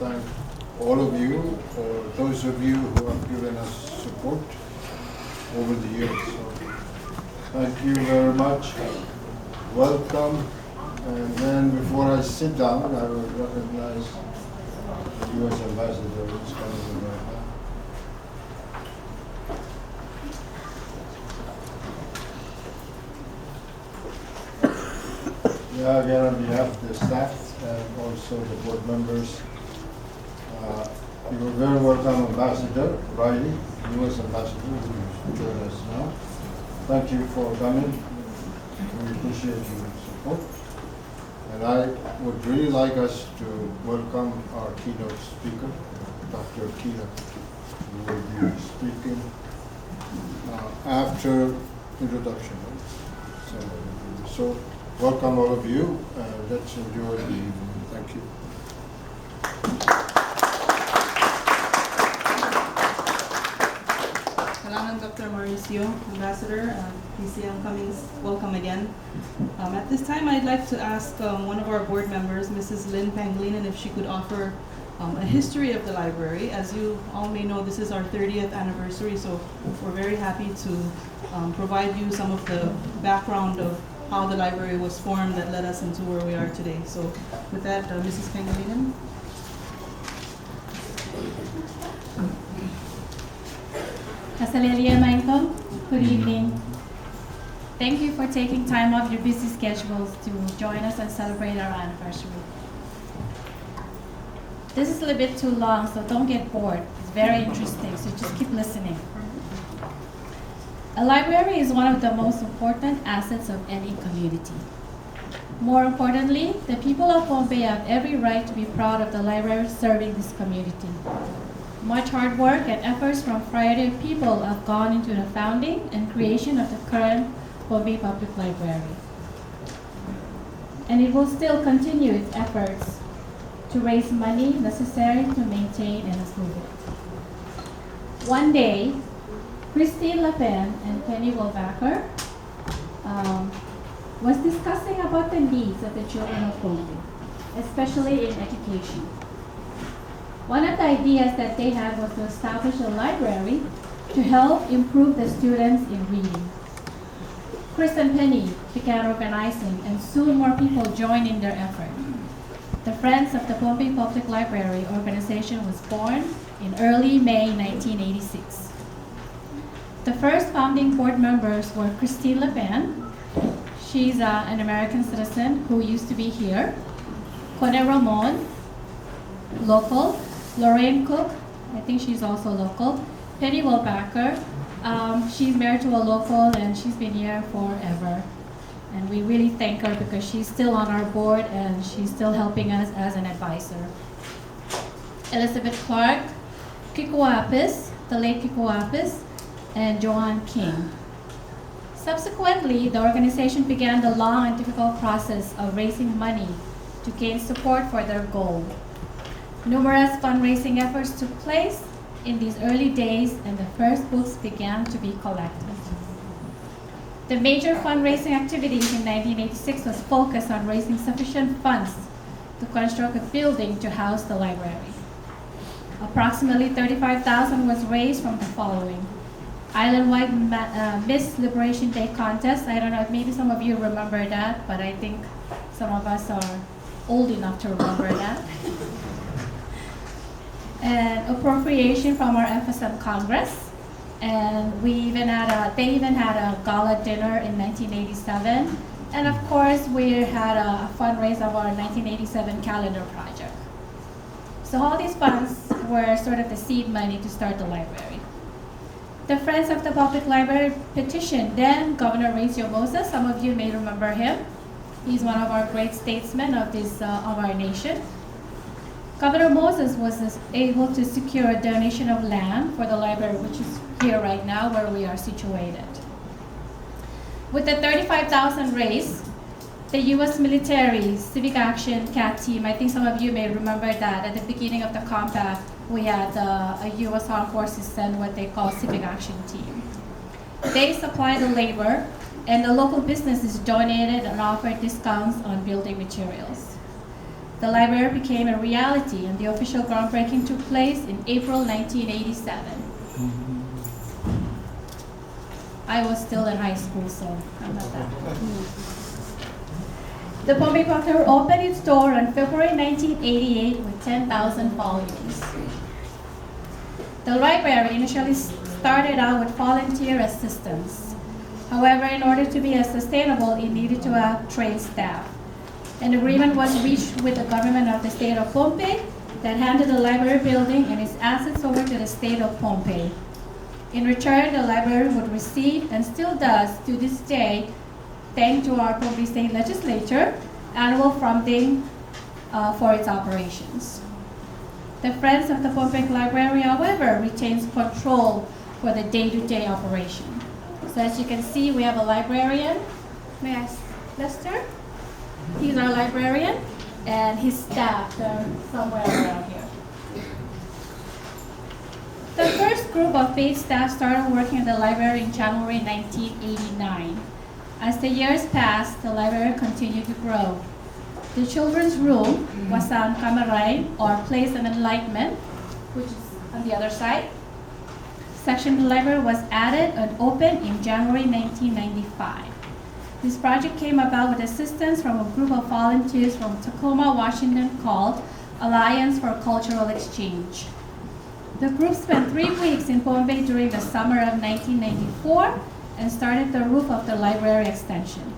thank all of you, for those of you who have given us support over the years. So, thank you very much. Welcome. And then before I sit down, I will recognize the U.S. Ambassador who's coming in right now. Yeah, again, on behalf of the staff and also the board members, you are very welcome, Ambassador Riley, U.S. Ambassador, who joined us now. Thank you for coming. We appreciate your support. And I would really like us to welcome our keynote speaker, Dr. Kina, who will be speaking after introduction. So welcome all of you. Let's enjoy the evening. Thank you. Salamat, Dr. Mauricio, Ambassador, PCM Cummings, welcome again. At this time, I'd like to ask one of our board members, Mrs. Lynn Penguin, if she could offer a history of the library. As you all may know, this is our 30th anniversary, so we're very happy to provide you some of the background of how the library was formed that led us into where we are today. So with that, Mrs. Penguin. Kasalelia Michael, good evening. Thank you for taking time off your busy schedules to join us and celebrate our anniversary. This is a little bit too long, so don't get bored. It's very interesting, so just keep listening. A library is one of the most important assets of any community. More importantly, the people of Pohnpei have every right to be proud of the library serving this community. Much hard work and efforts from a variety of people have gone into the founding and creation of the current Pohnpei Public Library. And it will still continue its efforts to raise money necessary to maintain and improve it. One day, Christine Le Pen and Penny Wolbacher was discussing about the needs of the children of Pohnpei, especially in education. One of the ideas that they had was to establish a library to help improve the students in reading. Chris and Penny began organizing, and soon more people joined in their effort. The Friends of the Pohnpei Public Library organization was born in early May 1986. The first founding board members were Christine Le Pen. She's an American citizen who used to be here. Cone Ramon, local. Lorraine Cook, I think she's also local. Penny Wolbacher, she's married to a local and she's been here forever. And we really thank her because she's still on our board and she's still helping us as an advisor. Elizabeth Clark, Kiko Apis, the late Kiko Apis, and Joanne King. Subsequently, the organization began the long and difficult process of raising money to gain support for their goal. Numerous fundraising efforts took place in these early days, and the first books began to be collected. The major fundraising activities in 1986 was focused on raising sufficient funds to construct a building to house the library. Approximately $35,000 was raised from the following: Island-wide Miss Liberation Day contest. I don't know if maybe some of you remember that, but I think some of us are old enough to remember that. And appropriation from our FSM Congress. And they even had a gala dinner in 1987. And of course, we had a fundraise of our 1987 calendar project. So all these funds were sort of the seed money to start the library. The Friends of the Public Library petitioned then Governor Mauricio Moses. Some of you may remember him. He's one of our great statesmen of our nation. Governor Moses was able to secure a donation of land for the library, which is here right now where we are situated. With the $35,000 raised, the U.S. military civic action CAT team, I think some of you may remember that at the beginning of the compact, we had a U.S. Armed Forces send what they call civic action team. They supply the labor, and the local businesses donated and offered discounts on building materials. the library became a reality, and the official groundbreaking took place in April 1987. I was still in high school, so I'm not that old. The Pohnpei Proctor opened its door on February 1988 with 10,000 volumes. The library initially started out with volunteer assistance. However, in order to be sustainable, it needed to have trained staff. An agreement was reached with the government of the state of Pohnpei that handed the library building and its assets over to the state of Pohnpei. In return, the library would receive, and still does to this day, thanks to our Pohnpei State Legislature, annual funding for its operations. The Friends of the Pohnpei Library, however, retains control for the day-to-day operation. So as you can see, we have a librarian. May I ask Lester? He's our librarian, and his staff are somewhere around here. The first group of paid staff started working at the library in January 1989. As the years passed, the library continued to grow. The children's room, Wasan Kamaray, or Place of Enlightenment, which is on the other side, section of the library was added and opened in January 1995. This project came about with assistance from a group of volunteers from Tacoma, Washington called Alliance for Cultural Exchange. The group spent 3 weeks in Pohnpei during the summer of 1994 and started the roof of the library extension.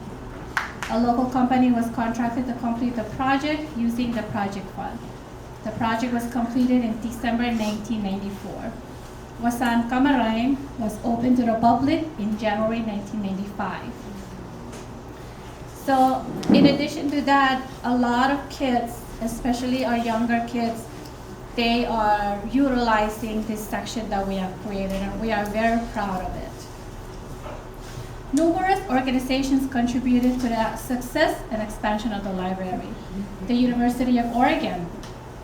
A local company was contracted to complete the project using the project fund. The project was completed in December 1994. Wasan Kamarain was opened to the public in January 1995. So in addition to that, a lot of kids, especially our younger kids, they are utilizing this section that we have created, and we are very proud of it. Numerous organizations contributed to the success and expansion of the library. The University of Oregon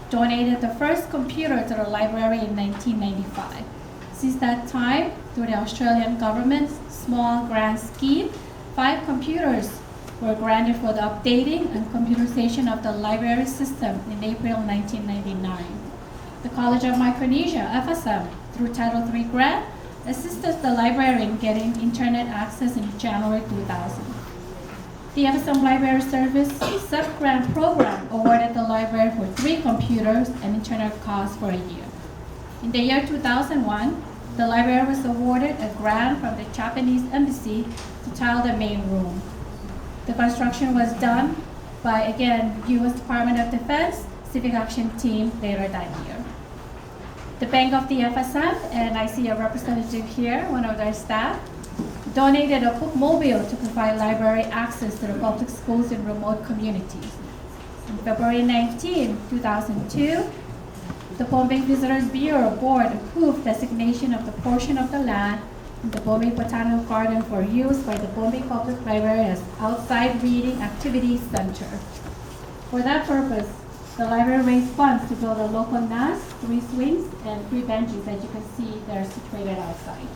donated the first computer to the library in 1995. Since that time, through the Australian government's small grant scheme, 5 computers were granted for the updating and computerization of the library system in April 1999. The College of Micronesia, FSM, through Title III grant, assisted the library in getting internet access in January 2000. The FSM Library Service sub-grant program awarded the library for 3 computers and internet costs for a year. In the year 2001, the library was awarded a grant from the Japanese embassy to tile the main room. The construction was done by, again, U.S. Department of Defense Civic Action Team later that year. The Bank of the FSM, and I see a representative here, one of their staff, donated a bookmobile to provide library access to the public schools in remote communities. On February 19, 2002, the Pohnpei Visitors Bureau Board approved designation of the portion of the land in the Pohnpei Botanical Garden for use by the Pohnpei Public Library as outside reading activities center. For that purpose, the library raised funds to build a local nest, 3 swings, and 3 benches. As you can see, they're situated outside.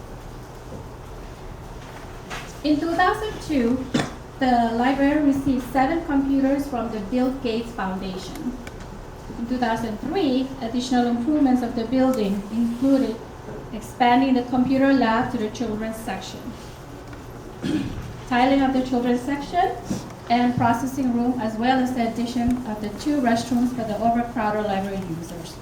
In 2002, the library received 7 computers from the Bill Gates Foundation. In 2003, additional improvements of the building included expanding the computer lab to the children's section, tiling of the children's section, and processing room, as well as the addition of the 2 restrooms for the overcrowded library users.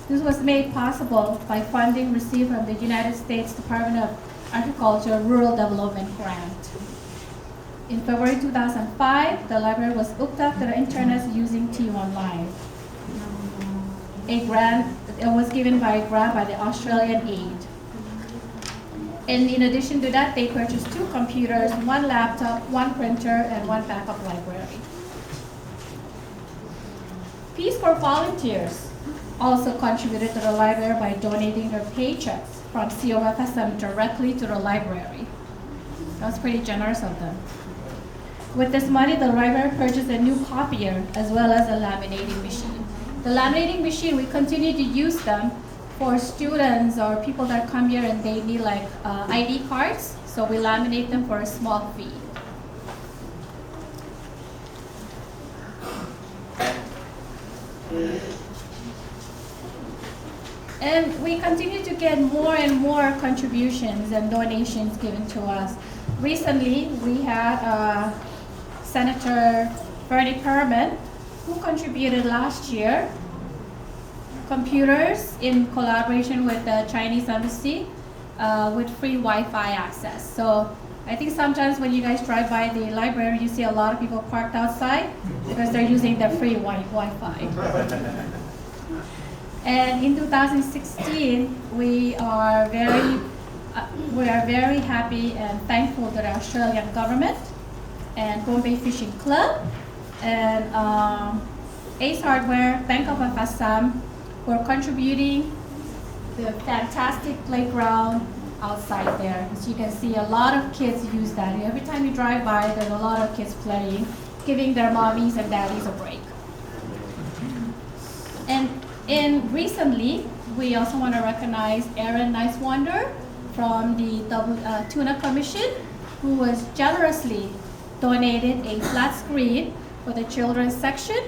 This was made possible by funding received from the United States Department of Agriculture Rural Development Grant. In February 2005, the library was hooked up to the internet using T1 Live. A grant was given by a grant by the Australian Aid. And in addition to that, they purchased 2 computers, 1 laptop, 1 printer, and 1 backup library. Peace Corps volunteers also contributed to the library by donating their paychecks from COFSM directly to the library. That was pretty generous of them. With this money, the library purchased a new copier as well as a laminating machine. The laminating machine, we continue to use them for students or people that come here and they need like ID cards, so we laminate them for a small fee. And we continue to get more and more contributions and donations given to us. Recently, we had Senator Bernie Perman, who contributed last year computers in collaboration with the Chinese embassy with free Wi-Fi access. So I think sometimes when you guys drive by the library, you see a lot of people parked outside because they're using the free Wi-Fi. And in 2016, we are very happy and thankful to the Australian government and Pohnpei Fishing Club and Ace Hardware, Bank of Assam for contributing the fantastic playground outside there. As you can see, a lot of kids use that. Every time you drive by, there's a lot of kids playing, giving their mommies and daddies a break. And recently, we also want to recognize Aaron Nicewander from the Tuna Commission, who was generously donated a flat screen for the children's section,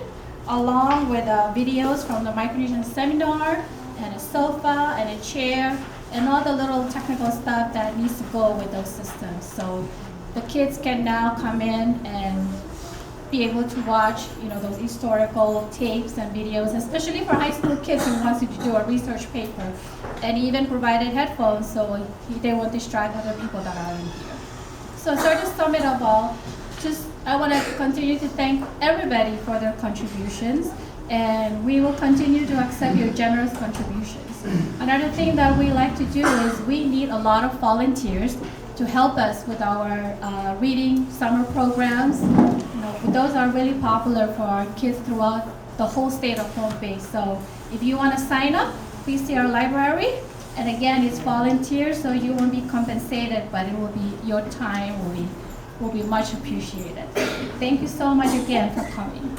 along with videos from the Micronesian seminar, and a sofa, and a chair, and all the little technical stuff that needs to go with those systems. So the kids can now come in and be able to watch, those historical tapes and videos, especially for high school kids who wants to do a research paper, and even provided headphones so they won't distract other people that are in here. So sort of sum it up all, I want to continue to thank everybody for their contributions, and we will continue to accept your generous contributions. Another thing that we like to do is we need a lot of volunteers to help us with our reading summer programs. Those are really popular for our kids throughout the whole state of Pohnpei. So if you want to sign up, please see our library. And again, it's volunteer, so you won't be compensated, but it will be your time will be much appreciated. Thank you so much again for coming.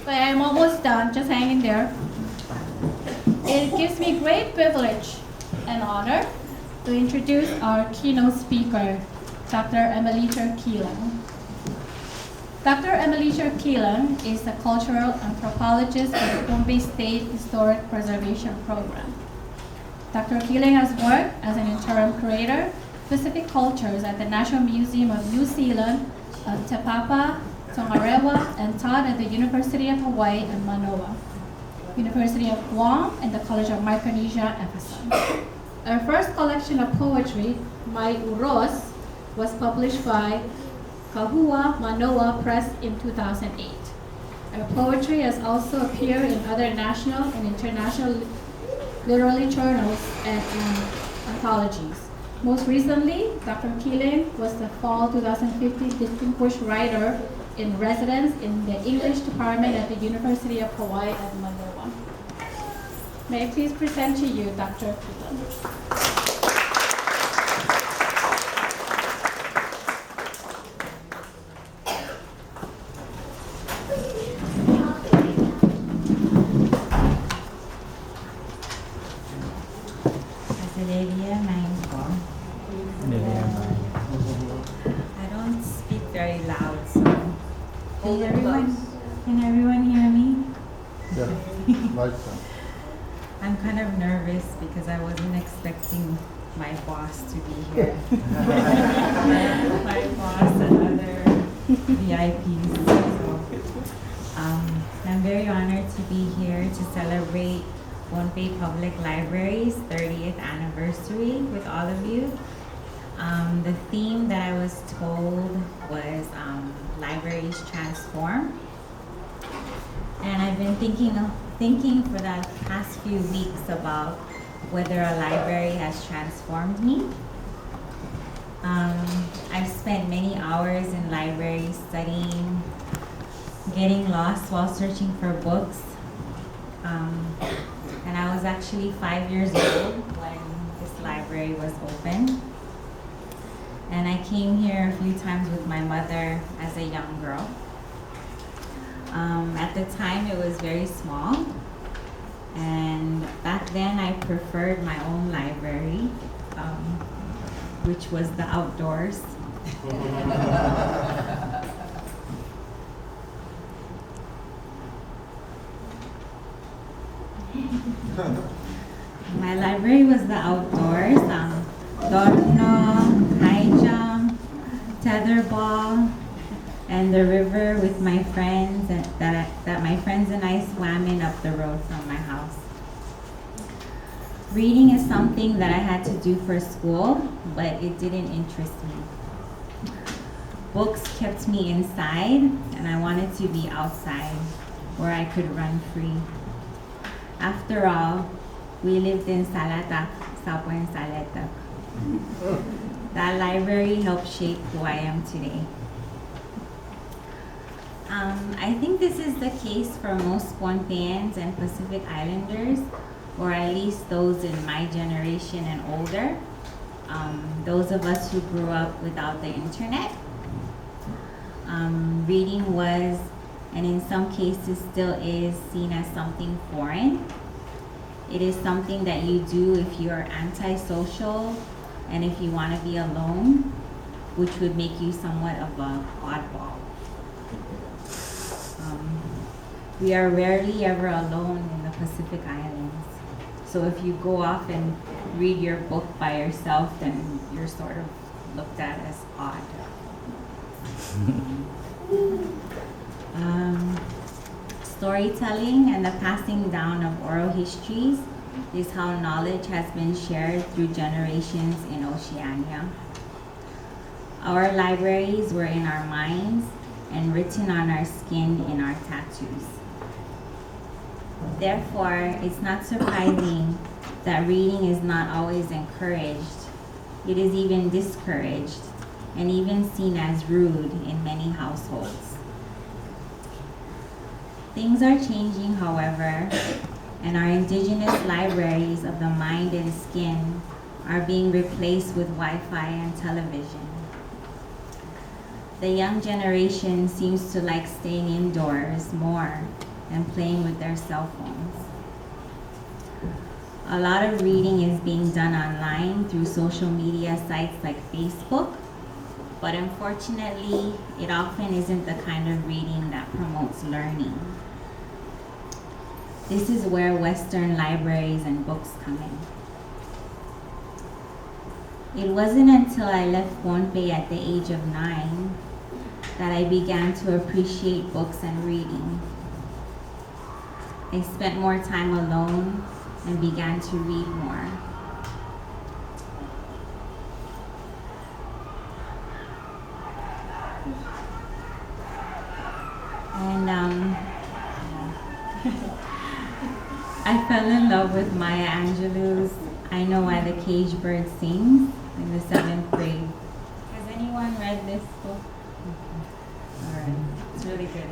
I'm almost done, just hang in there. It gives me great privilege and honor to introduce our keynote speaker, Dr. Emelita Keelan. Dr. Emelita Keelan is a cultural anthropologist with the Pohnpei State Historic Preservation Program. Dr. Keelan has worked as an interim curator, Pacific Cultures at the National Museum of New Zealand, Te Papa, Tongarewa, and taught at the University of Hawaii and Manoa, University of Guam, and the College of Micronesia, Ephesus. Our first collection of poetry, Mai Uros, was published by Kahua Manoa Press in 2008. Our poetry has also appeared in other national and international literary journals and anthologies. Most recently, Dr. Keelan was the fall 2015 Distinguished Writer in Residence in the English Department at the University of Hawaii at Manoa. May I please present to you Dr. Keelan. I don't speak very loud, so can everyone hear me? Yeah, like that. I'm kind of nervous because I wasn't expecting my boss to be here. My boss and other VIPs. So, I'm very honored to be here to celebrate Pohnpei Public Library's 30th anniversary with all of you. The theme that I was told was Libraries Transform. And I've been thinking for the past few weeks about whether a library has transformed me. I've spent many hours in libraries studying, getting lost while searching for books. And I was actually 5 years old when this library was open. And I came here a few times with my mother as a young girl. At the time, it was very small. And back then, I preferred my own library, which was the outdoors. My library was the outdoors, torno, high jump, tetherball, and the river with my friends that my friends and I swam in up the road from my house. Reading is something that I had to do for school, but it didn't interest me. Books kept me inside, and I wanted to be outside, where I could run free. After all, we lived in Salata, Sapuen Salata. That library helped shape who I am today. I think this is the case for most Pohnpeians and Pacific Islanders, or at least those in my generation and older, those of us who grew up without the internet. Reading was, and in some cases still is, seen as something foreign. It is something that you do if you're antisocial and if you want to be alone, which would make you somewhat of an oddball. We are rarely ever alone in the Pacific Islands. So if you go off and read your book by yourself, then you're sort of looked at as odd. Storytelling and the passing down of oral histories is how knowledge has been shared through generations in Oceania. Our libraries were in our minds and written on our skin in our tattoos. Therefore, it's not surprising that reading is not always encouraged. It is even discouraged and even seen as rude in many households. Things are changing, however, and our indigenous libraries of the mind and skin are being replaced with Wi-Fi and television. The young generation seems to like staying indoors more and playing with their cell phones. A lot of reading is being done online through social media sites like Facebook, but unfortunately, it often isn't the kind of reading that promotes learning. This is where Western libraries and books come in. It wasn't until I left Pohnpei at the age of 9 that I began to appreciate books and reading. I spent more time alone and began to read more. And I fell in love with Maya Angelou's I Know Why the Caged Bird Sings in the 7th grade. Has anyone read this book? All right, it's really good.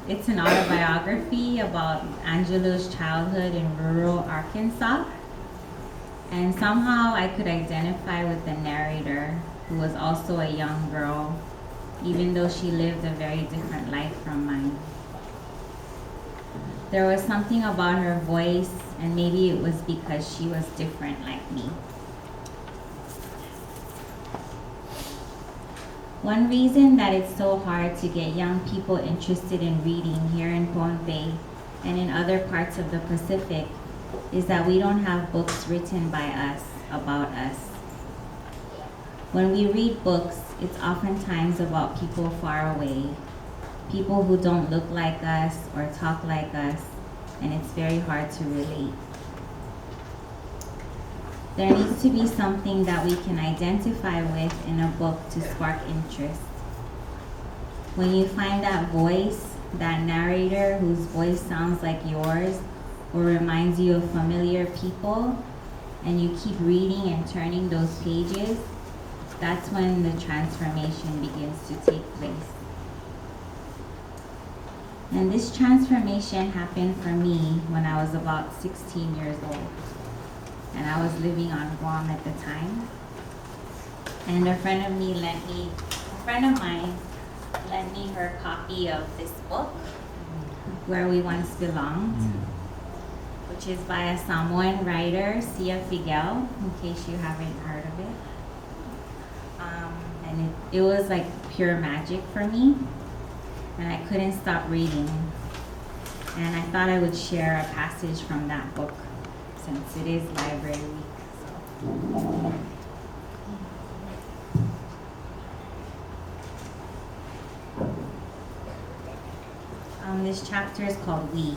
It's an autobiography about Angelo's childhood in rural Arkansas. And somehow I could identify with the narrator, who was also a young girl, even though she lived a very different life from mine. There was something about her voice, and maybe it was because she was different like me. One reason that it's so hard to get young people interested in reading here in Pohnpei and in other parts of the Pacific is that we don't have books written by us about us. When we read books, it's oftentimes about people far away, people who don't look like us or talk like us, and it's very hard to relate. There needs to be something that we can identify with in a book to spark interest. When you find that voice, that narrator whose voice sounds like yours or reminds you of familiar people, and you keep reading and turning those pages, that's when the transformation begins to take place. And this transformation happened for me when I was about 16 years old. And I was living on Guam at the time. And a friend of mine lent me her copy of this book, Where We Once Belonged, which is by a Samoan writer, Sia Figuel, in case you haven't heard of it. And it was like pure magic for me, and I couldn't stop reading. And I thought I would share a passage from that book since it is Library Week. So. This chapter is called We.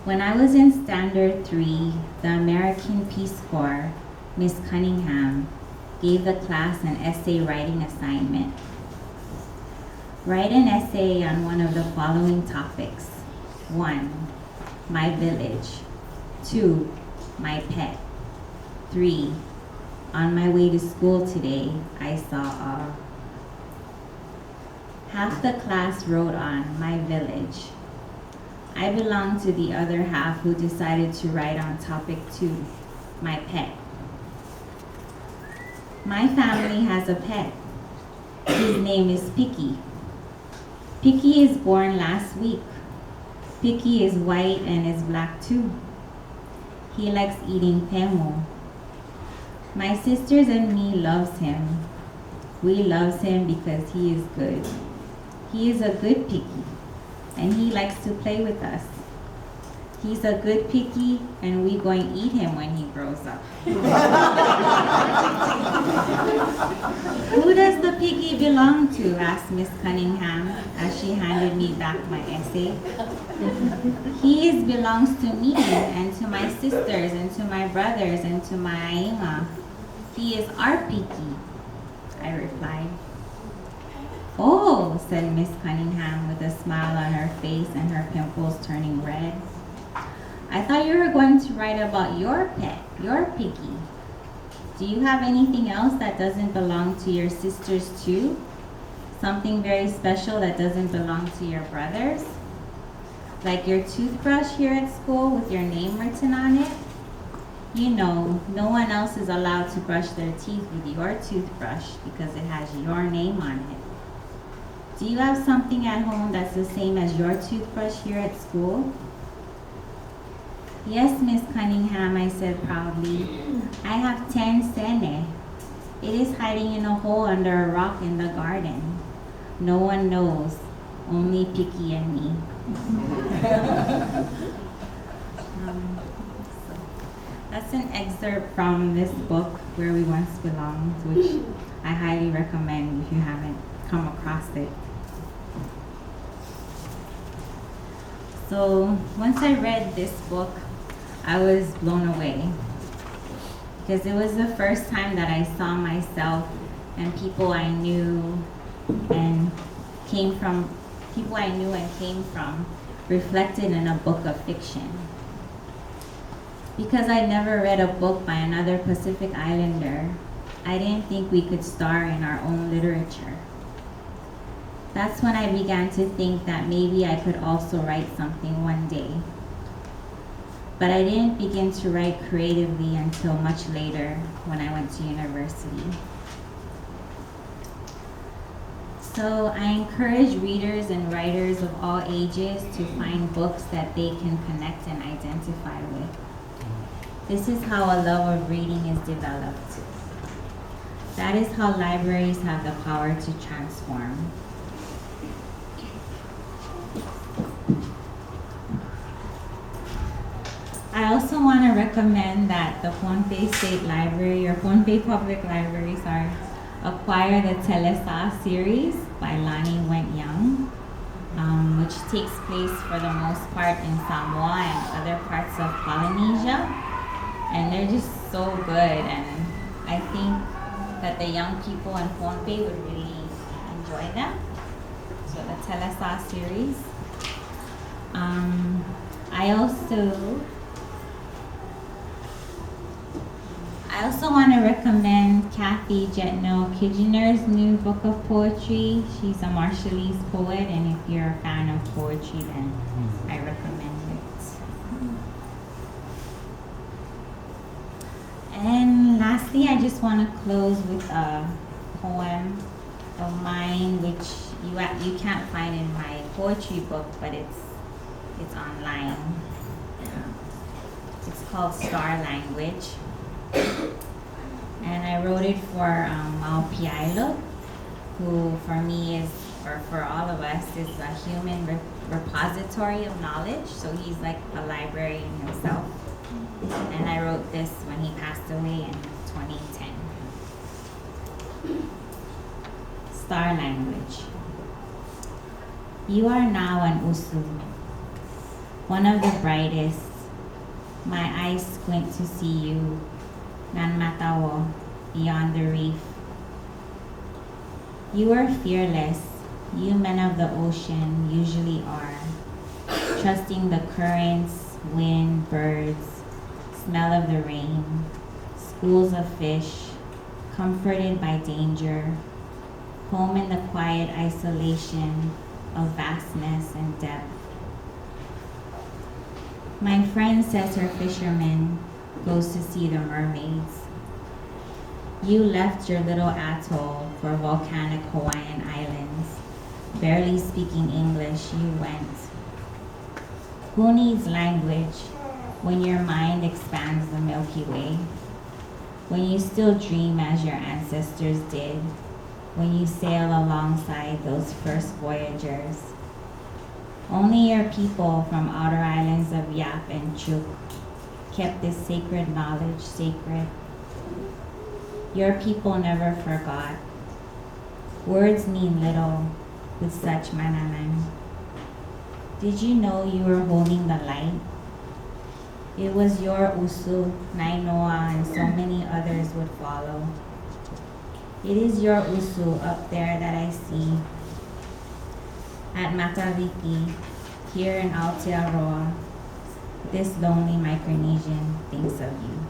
When I was in Standard 3, the American Peace Corps, Miss Cunningham, gave the class an essay writing assignment. Write an essay on one of the following topics. 1, my village. 2, my pet. 3, on my way to school today, I saw a... Half the class wrote on my village. I belonged to the other half who decided to write on topic 2, my pet. My family has a pet. His name is Picky. Picky is born last week. Picky is white and is black too. He likes eating pemo. My sisters and me loves him. We loves him because he is good. He is a good Picky, and he likes to play with us. He's a good Picky, and we going to eat him when he grows up. Who does the piggy belong to? Asked Miss Cunningham as she handed me back my essay. He belongs to me and to my sisters and to my brothers and to my Ainga. He is our Picky, I replied. Oh, said Miss Cunningham with a smile on her face and her pimples turning red. I thought you were going to write about your pet, your Picky. Do you have anything else that doesn't belong to your sisters too? Something very special that doesn't belong to your brothers? Like your toothbrush here at school with your name written on it? You know, no one else is allowed to brush their teeth with your toothbrush because it has your name on it. Do you have something at home that's the same as your toothbrush here at school? Yes, Miss Cunningham, I said proudly. I have 10 sene. It is hiding in a hole under a rock in the garden. No one knows, only Picky and me. So that's an excerpt from this book, Where We Once Belonged, which I highly recommend if you haven't come across it. So once I read this book, I was blown away because it was the first time that I saw myself and people I knew and came from reflected in a book of fiction. Because I never read a book by another Pacific Islander, I didn't think we could star in our own literature. That's when I began to think that maybe I could also write something one day. But I didn't begin to write creatively until much later when I went to university. So I encourage readers and writers of all ages to find books that they can connect and identify with. This is how a love of reading is developed. That is how libraries have the power to transform. I also want to recommend that the Pohnpei State Library, or Pohnpei Public Library, acquire the Telethon Series by Lonnie Went Young, which takes place for the most part in Samoa and other parts of Polynesia. And they're just so good, and I think that the young people in Pohnpei would really enjoy them. So the Telethon Series. I also want to recommend Kathy Jetno Kitchener's new book of poetry. She's a Marshallese poet, and if you're a fan of poetry, then I recommend it. And lastly, I just want to close with a poem of mine, which you can't find in my poetry book, but it's online. It's called Star Language. And I wrote it for Mao Piailo, who for me is or for all of us, is a human repository of knowledge. So he's like a librarian himself. And I wrote this when he passed away in 2010. Star language. You are now an usu, one of the brightest. My eyes squint to see you, nan matawo, beyond the reef. You are fearless. You men of the ocean usually are, trusting the currents, wind, birds, smell of the rain, schools of fish, comforted by danger, home in the quiet isolation of vastness and depth. My friend says her fisherman goes to see the mermaids. You left your little atoll for volcanic Hawaiian islands. Barely speaking English, you went. Who needs language when your mind expands the Milky Way? When you still dream as your ancestors did? When you sail alongside those first voyagers? Only your people from outer islands of Yap and Chuk kept this sacred knowledge sacred. Your people never forgot. Words mean little with such mananan. Did you know you were holding the light? It was your usu, Nainoa, and so many others would follow. It is your usu up there that I see. At Mataviki, here in Aotearoa, this lonely Micronesian thinks of you.